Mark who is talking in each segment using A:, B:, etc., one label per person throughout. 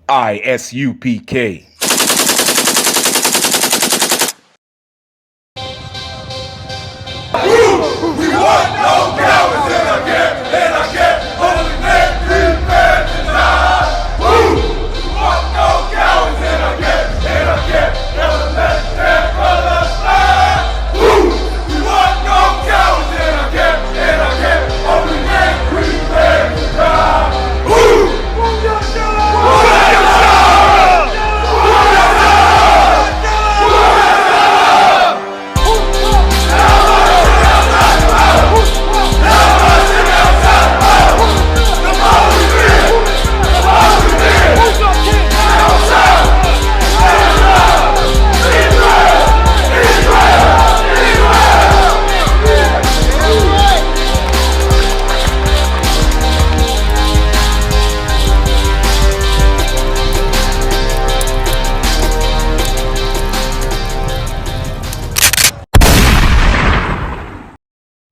A: ISUPK. We want no cowards in our camp, in our camp. Only men prepare to die. We want no cowards in our camp, in our camp. Never let their brothers die. We want no cowards in our camp, in our camp. Only men prepare to die.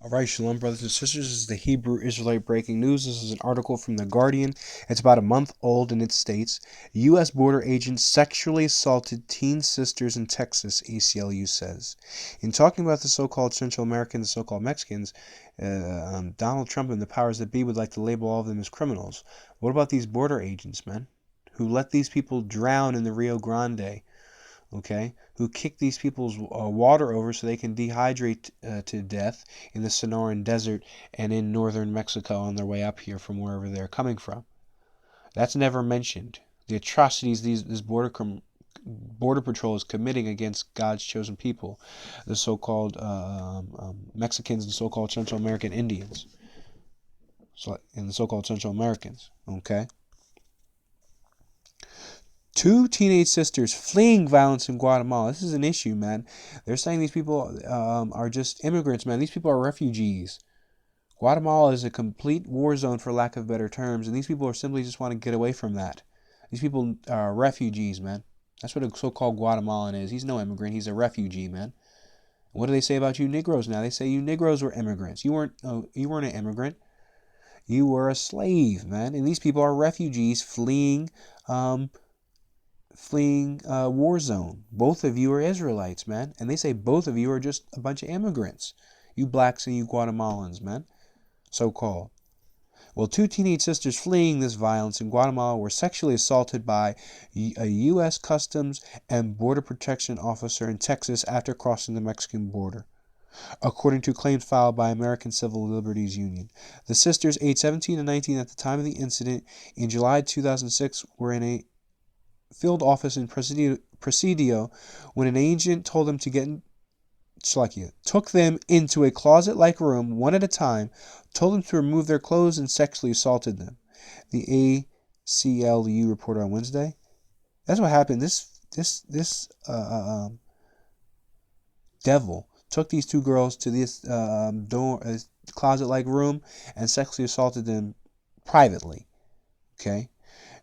B: Alright, shalom, brothers and sisters. This is the Hebrew Israelite breaking news. This is an article from The Guardian. It's about a month old, and it states, U.S. border agents sexually assaulted teen sisters in Texas, ACLU says. In talking about the so-called Central Americans, the so-called Mexicans, Donald Trump and the powers that be would like to label all of them as criminals. What about these border agents, man, who let these people drown in the Rio Grande? Okay, who kick these people's water over so they can dehydrate to death in the Sonoran Desert and in northern Mexico on their way up here from wherever they're coming from. That's never mentioned. The atrocities this border patrol is committing against God's chosen people, the so-called Mexicans and so-called Central American Indians, and the so-called Central Americans. Okay. 2 teenage sisters fleeing violence in Guatemala. This is an issue, man. They're saying these people are just immigrants, man. These people are refugees. Guatemala is a complete war zone, for lack of better terms, and these people are simply just want to get away from that. These people are refugees, man. That's what a so-called Guatemalan is. He's no immigrant. He's a refugee, man. What do they say about you Negroes now? They say you Negroes were immigrants. You weren't an immigrant. You were a slave, man. And these people are refugees fleeing war zone. Both of you are Israelites, man. And they say both of you are just a bunch of immigrants. You blacks and you Guatemalans, man. So-called. Well, 2 teenage sisters fleeing this violence in Guatemala were sexually assaulted by a U.S. Customs and Border Protection officer in Texas after crossing the Mexican border, according to claims filed by American Civil Liberties Union. The sisters, aged 17 and 19 at the time of the incident in July 2006, were in a field office in Presidio when an agent told them to took them into a closet-like room one at a time, told them to remove their clothes, and sexually assaulted them. The ACLU reported on Wednesday. That's what happened. This devil took these 2 girls to this closet-like room and sexually assaulted them privately. Okay.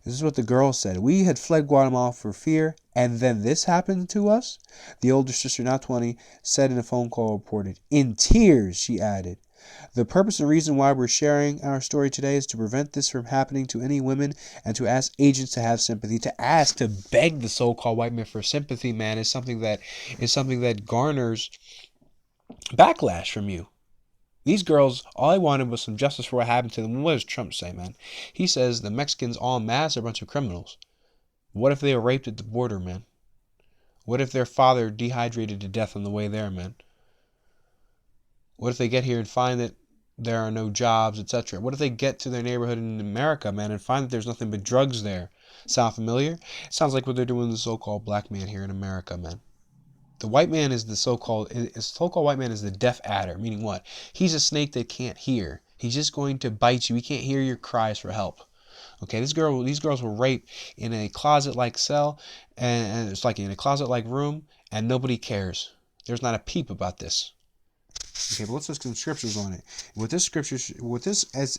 B: This is what the girl said. We had fled Guatemala for fear, and then this happened to us? The older sister, now 20, said in a phone call reported. In tears, she added. The purpose and reason why we're sharing our story today is to prevent this from happening to any women and to ask agents to have sympathy. To beg the so-called white man for sympathy, man, is something that garners backlash from you. These girls, all I wanted was some justice for what happened to them. What does Trump say, man? He says the Mexicans en masse are a bunch of criminals. What if they were raped at the border, man? What if their father dehydrated to death on the way there, man? What if they get here and find that there are no jobs, etc.? What if they get to their neighborhood in America, man, and find that there's nothing but drugs there? Sound familiar? It sounds like what they're doing to the so-called black man here in America, man. The white man is the so-called white man is the deaf adder, meaning what? He's a snake that can't hear. He's just going to bite you. He can't hear your cries for help. Okay, these girls were raped in a closet-like cell, and it's like in a closet-like room, and nobody cares. There's not a peep about this. Okay, but let's look at some scriptures on it. What this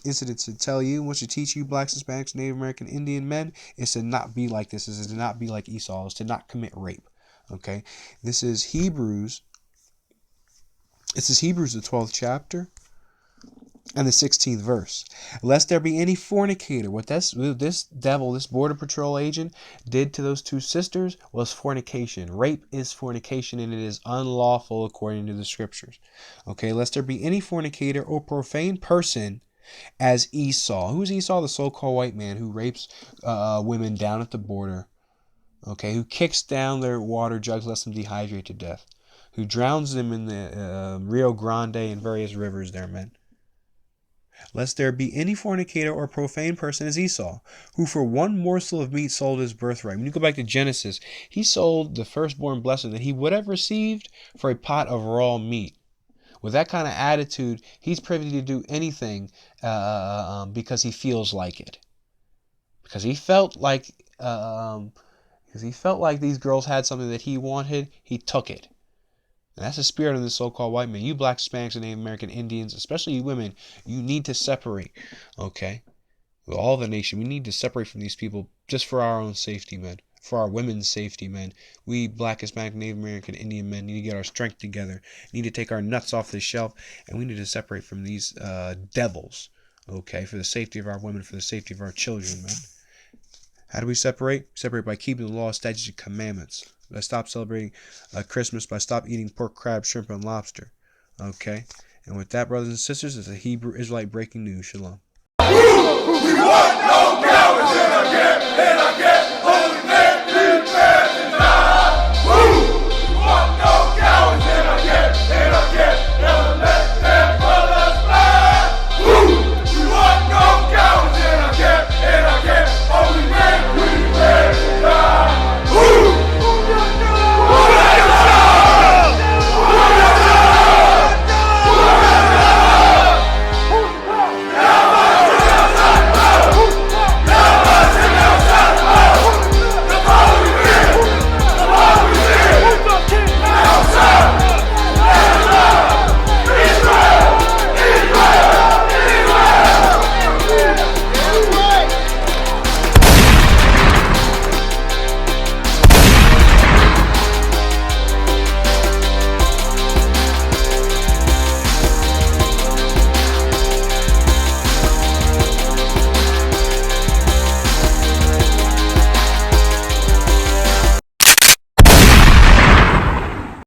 B: incident should tell you, what should teach you, blacks, Hispanics, Native American, Indian men, is to not be like this. Is to not be like Esau. Is to not commit rape. Okay, this is Hebrews. This is Hebrews, the 12th chapter. And the 16th verse. Lest there be any fornicator. What this devil, this border patrol agent, did to those two sisters was fornication. Rape is fornication, and it is unlawful according to the scriptures. Okay, lest there be any fornicator or profane person as Esau. Who's Esau? The so-called white man who rapes women down at the border. Okay, who kicks down their water jugs, lets them dehydrate to death. Who drowns them in the Rio Grande and various rivers there, men. Lest there be any fornicator or profane person as Esau, who for one morsel of meat sold his birthright. When you go back to Genesis, he sold the firstborn blessing that he would have received for a pot of raw meat. With that kind of attitude, he's privy to do anything because he feels like it. Because he felt like these girls had something that he wanted, he took it. And that's the spirit of the so-called white man. You blacks, Hispanics, and Native American Indians, especially you women, you need to separate, okay? With all the nation, we need to separate from these people just for our own safety, men. For our women's safety, men. We black, Hispanic, Native American, Indian men need to get our strength together. Need to take our nuts off the shelf, and we need to separate from these devils, okay? For the safety of our women, for the safety of our children, men. How do we separate? Separate by keeping the law, statutes, and commandments. By stop celebrating Christmas, by stop eating pork, crab, shrimp, and lobster. Okay? And with that, brothers and sisters, it's a Hebrew Israelite breaking news. Shalom.
A: We want no cowards.